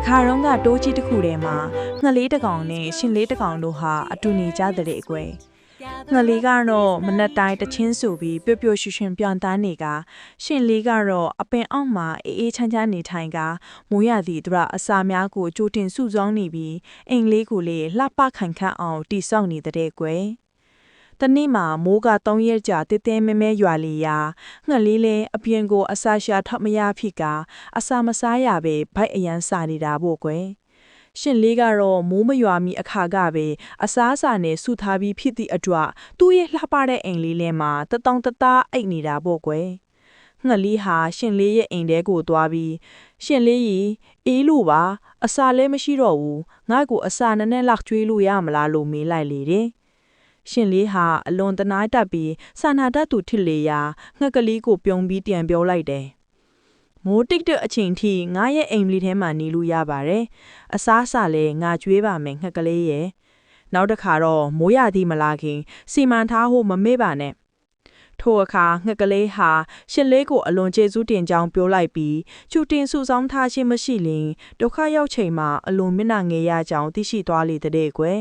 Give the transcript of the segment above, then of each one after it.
ခါတော့ကတိုးကြီးတစ်ခုထဲမှာငှက်လေးတစ်ကောင်နဲ့ရှင်လေးတစ်ကောင်တို့ဟာအတူနေကြတဲ့အကွယ်ငှက်လေးကတော့မနက်တိုင်းတချင်းဆိုပြီးပျော့ပျော့ရွှင်ရွှင်ပြောင်းတန်းနေကရှင်လေးကတော့အပင်အောက်မှာအေးအေးချမ်းချမ်းနေထိုင်ကမိုးရသည့်သူရအစာများကိုကြိုတင်စုဆောင်းနေပြီးအိမ်လေးကိုလေလှပခိုင်ခန့်အောင်တိဆောက်နေတဲ့ကွယ်တနေ့မှာမိုးက3ရက်ကြာတဲတဲမဲမဲရွာလီရာငှက်လေးလဲအပြင်ကိုအစာရှာထောက်မရဖြစ်ကအစာမစားရပဲဘိုက်အရန်စာနေတာပေါ့ကွယ်ရှင်လေးကတော့မိုးမရွာမီအခါကပဲအစားအစာနဲ့ဆူထားပြီးဖြစ်သည့်အတွက်သူ့ရဲ့လှပတဲ့အိမ်လေးထဲမှာတတောင်တသားအိတ်နေတာပေါ့ကွယ်ငှက်လေးဟာရှင်လေးရဲ့အိမ်ထဲကိုသွားပြီးရှင်လေးကြီးအေးလို့ပါအစာလည်းမရှိတော့ဘူးငါ့ကိုအစာနည်းနည်းလောက်ကျွေးလို့ရမလားလို့မေးလိုက်လေတယ်ရှင်လေးဟာအလွန်တနာတက်ပြီးစာနာတတ်သူထစ်လေရာငှက်ကလေးကိုပြုံးပြီးပြန်ပြောလိုက်တယ်မိုးတိတ်တဲ့အချိန်ထိငါရဲ့အိမ်လေးထဲမှာနေလို့ရပါတယ်အစားအစာလည်းငါကျွေးပါမယ်ငှက်ကလေးရဲ့နောက်တစ်ခါတော့မိုးရသည်မလာခင်စီမံထားဖို့မမေ့ပါနဲ့ထိုအခါငှက်ကလေးဟာရှင်လေးကိုအလွန်ကျေးဇူးတင်ကြောင်းပြောလိုက်ပြီးချူတင်စုဆောင်းထားခြင်းမရှိရင်ဒုက္ခရောက်ချိန်မှာအလွန်မျက်နှာငယ်ရကြောင်းသိရှိသွားလေတဲ့ကွယ်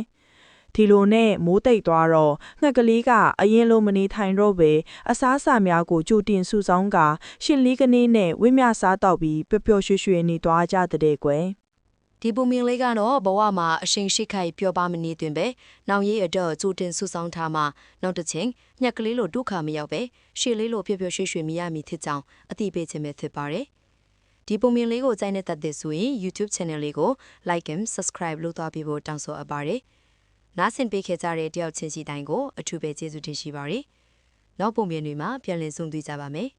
ဒီလိုနဲ့မိုးတိတ်သွားတော့ငှက်ကလေးကအရင်လိုမနေထိုင်တော့ပဲအစားအစာများကိုကြိုတင်စုဆောင်းကရှင်လေးကနေနဲ့ဝိမြစားတော့ပြီးပျော်ပျော်ရွှင်ရွှင်နေသွားကြတဲ့ကွယ်ဒီပုံမြင်လေးကတော့ဘဝမှာအရှိန်ရှိခိုက်ပြောပါမနေတွင်ပဲနောင်ရေးအတွက်ကြိုတင်စုဆောင်းထားမှနောက်တစ်ချိန်ညက်ကလေးလိုဒုက္ခမရောက်ပဲရှေ့လေးလိုပျော်ပျော်ရွှင်ရွှင်မြရမည်ဖြစ်ကြောင်းအသိပေးခြင်းပဲဖြစ်ပါတယ်ဒီပုံမြင်လေးကိုကြိုက်နေတဲ့သက်ဆိုရင် YouTube Channel လေးကို Like and Subscribe လုပ်သွားပြီးဖို့တောင်းဆိုအပ်ပါတယ်နားဆင်ပေးခဲ့ကြတဲ့တယောက်ချင်းစီတိုင်းကိုအထူးပဲကျေးဇူးတင်ရှိပါတယ်နောက်ပုံမြင်တွေမှာပြန်လည်ဆုံတွေ့ကြပါမယ်